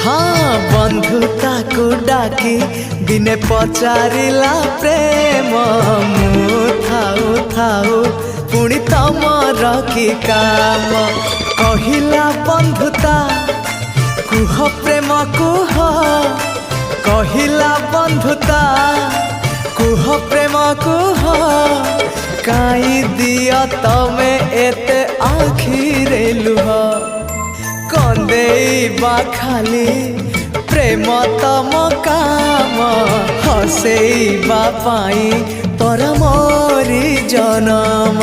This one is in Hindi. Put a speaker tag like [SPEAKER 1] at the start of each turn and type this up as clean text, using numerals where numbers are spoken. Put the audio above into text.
[SPEAKER 1] हाँ बंधुता को डाकी दिने पचारिला प्रेम मु थाऊ थाऊ पुणी तमर की काम कहिला बंधुता कुह प्रेम कुह कहिला बंधुता कुह प्रेम कुह काई दिया तमे एते आखिरे लुह कंदेइबा खाली प्रेम तम काम हसेइबा पाई तोर मोरी जनम।